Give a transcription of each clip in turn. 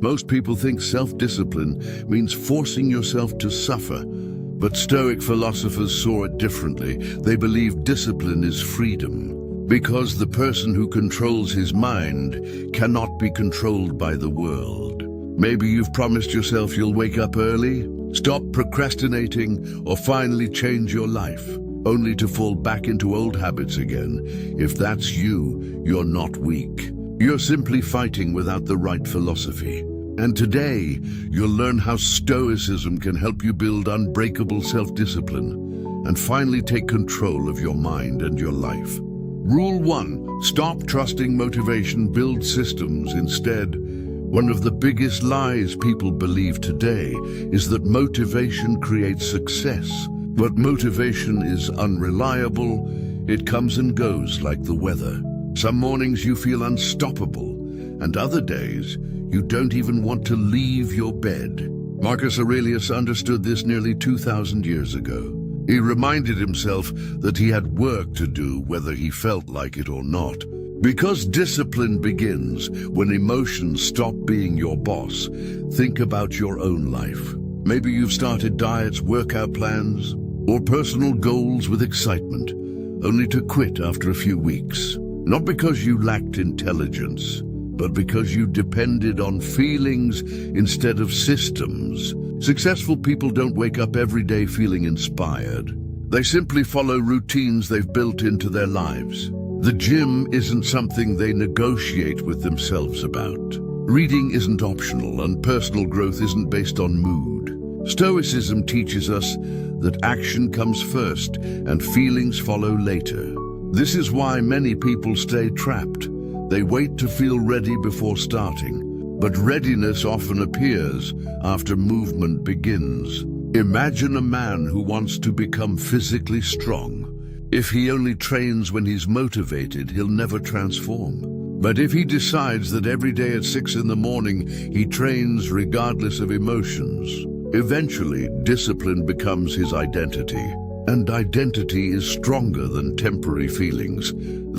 Most people think self-discipline means forcing yourself to suffer, but Stoic philosophers saw it differently. They believe discipline is freedom, because the person who controls his mind cannot be controlled by the world. Maybe you've promised yourself you'll wake up early, stop procrastinating, or finally change your life, only to fall back into old habits again. If that's you, you're not weak. You're simply fighting without the right philosophy. And today, you'll learn how Stoicism can help you build unbreakable self-discipline and finally take control of your mind and your life. Rule 1. Stop trusting motivation, build systems instead. One of the biggest lies people believe today is that motivation creates success. But motivation is unreliable. It comes and goes like the weather. Some mornings you feel unstoppable, and other days you don't even want to leave your bed. Marcus Aurelius understood this nearly 2,000 years ago. He reminded himself that he had work to do whether he felt like it or not. Because discipline begins when emotions stop being your boss, think about your own life. Maybe you've started diets, workout plans, or personal goals with excitement, only to quit after a few weeks. Not because you lacked intelligence, but because you depended on feelings instead of systems. Successful people don't wake up every day feeling inspired. They simply follow routines they've built into their lives. The gym isn't something they negotiate with themselves about. Reading isn't optional, and personal growth isn't based on mood. Stoicism teaches us that action comes first and feelings follow later. This is why many people stay trapped. They wait to feel ready before starting, but readiness often appears after movement begins. Imagine a man who wants to become physically strong. If he only trains when he's motivated, he'll never transform. But if he decides that every day at 6 in the morning he trains regardless of emotions, eventually discipline becomes his identity. And identity is stronger than temporary feelings.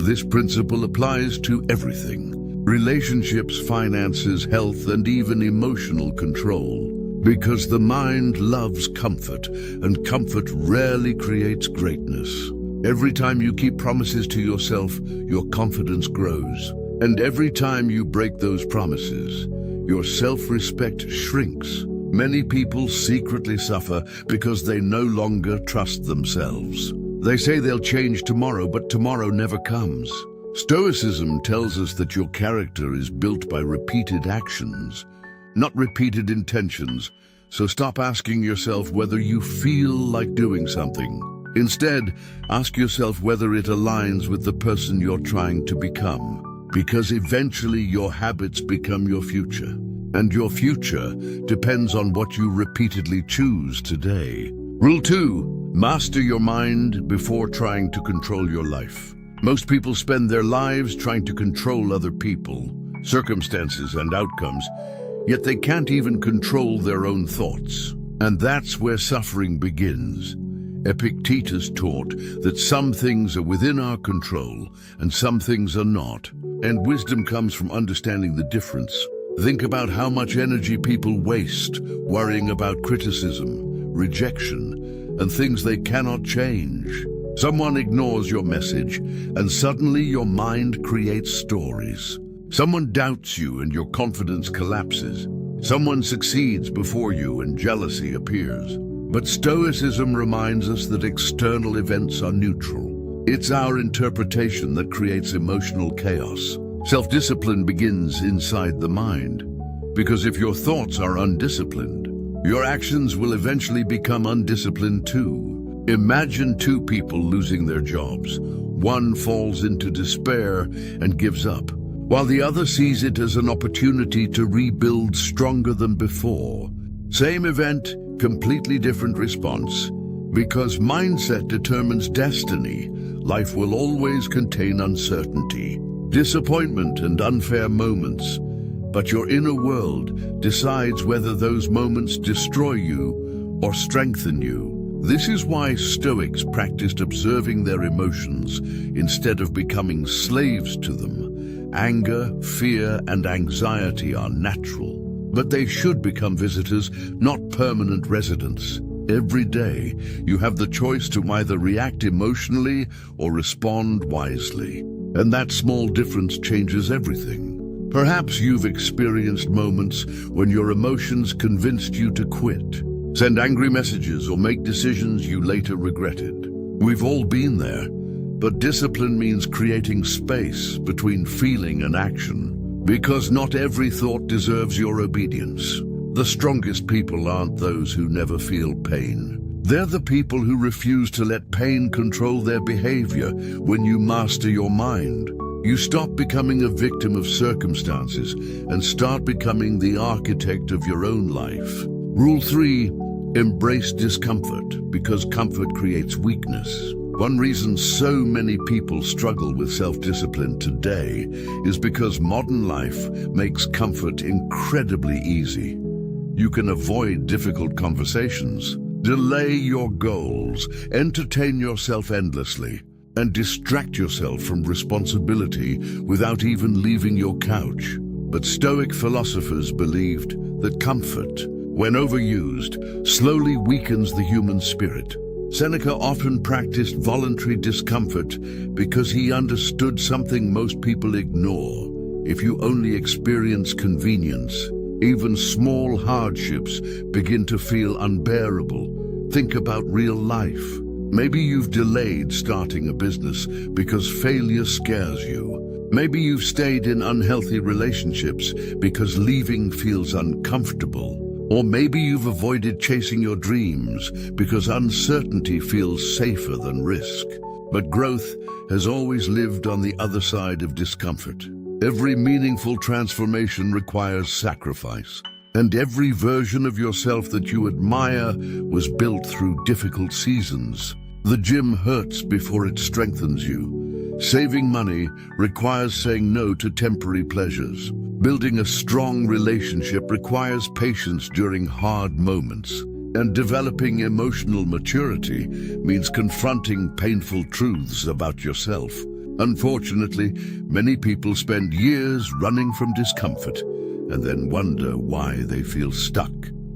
This principle applies to everything: relationships, finances, health, and even emotional control. Because the mind loves comfort, and comfort rarely creates greatness. Every time you keep promises to yourself, your confidence grows. And every time you break those promises, your self-respect shrinks. Many people secretly suffer because they no longer trust themselves. They say they'll change tomorrow, but tomorrow never comes. Stoicism tells us that your character is built by repeated actions, not repeated intentions. So stop asking yourself whether you feel like doing something. Instead, ask yourself whether it aligns with the person you're trying to become. Because eventually your habits become your future. And your future depends on what you repeatedly choose today. Rule 2. Master your mind before trying to control your life. Most people spend their lives trying to control other people, circumstances, and outcomes, yet they can't even control their own thoughts. And that's where suffering begins. Epictetus taught that some things are within our control and some things are not. And wisdom comes from understanding the difference. Think about how much energy people waste worrying about criticism, rejection, and things they cannot change. Someone ignores your message, and suddenly your mind creates stories. Someone doubts you and your confidence collapses. Someone succeeds before you and jealousy appears. But Stoicism reminds us that external events are neutral. It's our interpretation that creates emotional chaos. Self-discipline begins inside the mind, because if your thoughts are undisciplined, your actions will eventually become undisciplined too. Imagine two people losing their jobs. One falls into despair and gives up, while the other sees it as an opportunity to rebuild stronger than before. Same event, completely different response. Because mindset determines destiny, life will always contain uncertainty, disappointment, and unfair moments, but your inner world decides whether those moments destroy you or strengthen you. This is why Stoics practiced observing their emotions instead of becoming slaves to them. Anger, fear, and anxiety are natural. But they should become visitors, not permanent residents. Every day, you have the choice to either react emotionally or respond wisely. And that small difference changes everything. Perhaps you've experienced moments when your emotions convinced you to quit, send angry messages, or make decisions you later regretted. We've all been there, but discipline means creating space between feeling and action, because not every thought deserves your obedience. The strongest people aren't those who never feel pain. They're the people who refuse to let pain control their behavior. When you master your mind, you stop becoming a victim of circumstances and start becoming the architect of your own life. Rule 3, embrace discomfort, because comfort creates weakness. One reason so many people struggle with self-discipline today is because modern life makes comfort incredibly easy. You can avoid difficult conversations, delay your goals, entertain yourself endlessly, and distract yourself from responsibility without even leaving your couch. But Stoic philosophers believed that comfort, when overused, slowly weakens the human spirit. Seneca often practiced voluntary discomfort because he understood something most people ignore. If you only experience convenience, even small hardships begin to feel unbearable. Think about real life. Maybe you've delayed starting a business because failure scares you. Maybe you've stayed in unhealthy relationships because leaving feels uncomfortable. Or maybe you've avoided chasing your dreams because uncertainty feels safer than risk. But growth has always lived on the other side of discomfort. Every meaningful transformation requires sacrifice, and every version of yourself that you admire was built through difficult seasons. The gym hurts before it strengthens you. Saving money requires saying no to temporary pleasures. Building a strong relationship requires patience during hard moments. And developing emotional maturity means confronting painful truths about yourself. Unfortunately, many people spend years running from discomfort and then wonder why they feel stuck.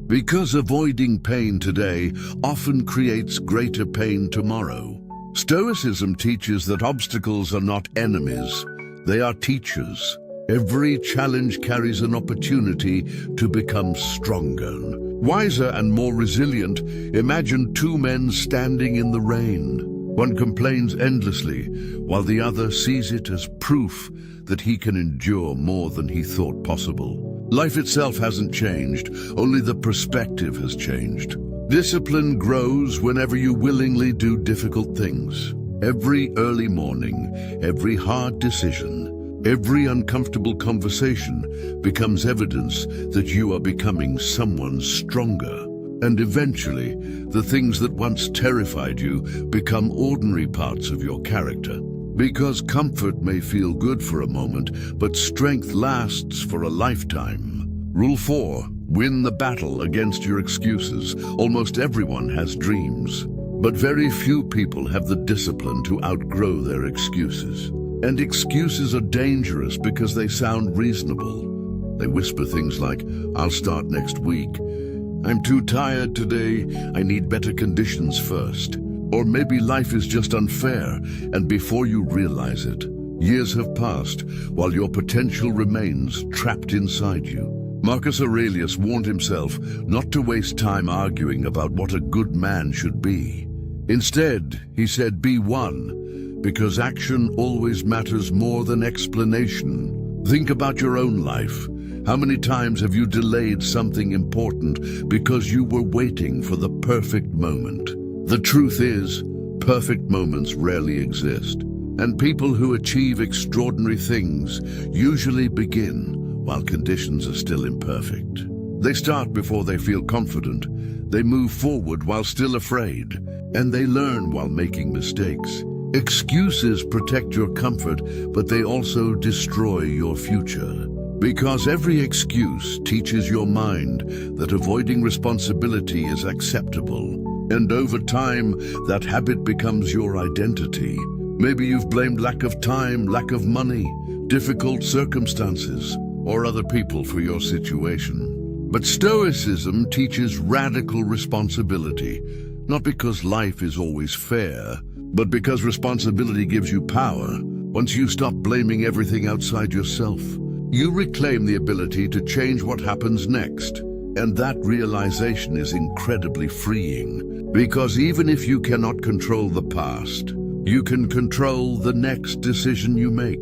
Because avoiding pain today often creates greater pain tomorrow. Stoicism teaches that obstacles are not enemies, they are teachers. Every challenge carries an opportunity to become stronger, wiser, and more resilient. Imagine two men standing in the rain. One complains endlessly, while the other sees it as proof that he can endure more than he thought possible. Life itself hasn't changed, only the perspective has changed. Discipline grows whenever you willingly do difficult things. Every early morning, every hard decision, every uncomfortable conversation becomes evidence that you are becoming someone stronger. And eventually, the things that once terrified you become ordinary parts of your character. Because comfort may feel good for a moment, but strength lasts for a lifetime. Rule 4, win the battle against your excuses. Almost everyone has dreams, but very few people have the discipline to outgrow their excuses. And excuses are dangerous because they sound reasonable. They whisper things like, "I'll start next week," "I'm too tired today, I need better conditions first." Or maybe life is just unfair, and before you realize it, years have passed while your potential remains trapped inside you. Marcus Aurelius warned himself not to waste time arguing about what a good man should be. Instead, he said, "Be one," because action always matters more than explanation. Think about your own life. How many times have you delayed something important because you were waiting for the perfect moment? The truth is, perfect moments rarely exist, and people who achieve extraordinary things usually begin while conditions are still imperfect. They start before they feel confident, they move forward while still afraid, and they learn while making mistakes. Excuses protect your comfort, but they also destroy your future. Because every excuse teaches your mind that avoiding responsibility is acceptable. And over time, that habit becomes your identity. Maybe you've blamed lack of time, lack of money, difficult circumstances, or other people for your situation. But Stoicism teaches radical responsibility, not because life is always fair, but because responsibility gives you power. Once you stop blaming everything outside yourself, you reclaim the ability to change what happens next. And that realization is incredibly freeing, because even if you cannot control the past, you can control the next decision you make.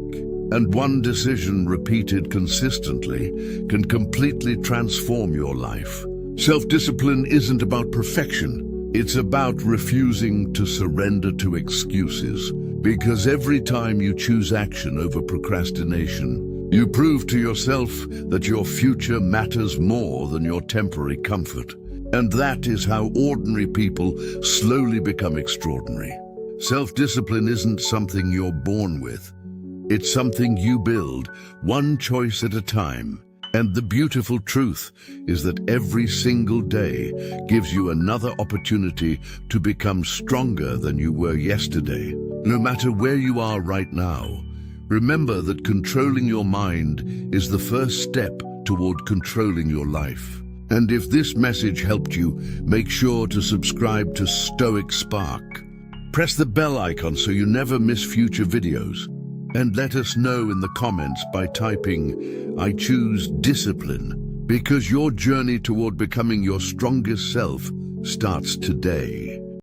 And one decision repeated consistently can completely transform your life. Self-discipline isn't about perfection. It's about refusing to surrender to excuses, because every time you choose action over procrastination, you prove to yourself that your future matters more than your temporary comfort. And that is how ordinary people slowly become extraordinary. Self-discipline isn't something you're born with. It's something you build, one choice at a time. And the beautiful truth is that every single day gives you another opportunity to become stronger than you were yesterday. No matter where you are right now, remember that controlling your mind is the first step toward controlling your life. And if this message helped you, make sure to subscribe to Stoic Spark. Press the bell icon so you never miss future videos. And let us know in the comments by typing, "I choose discipline," because your journey toward becoming your strongest self starts today.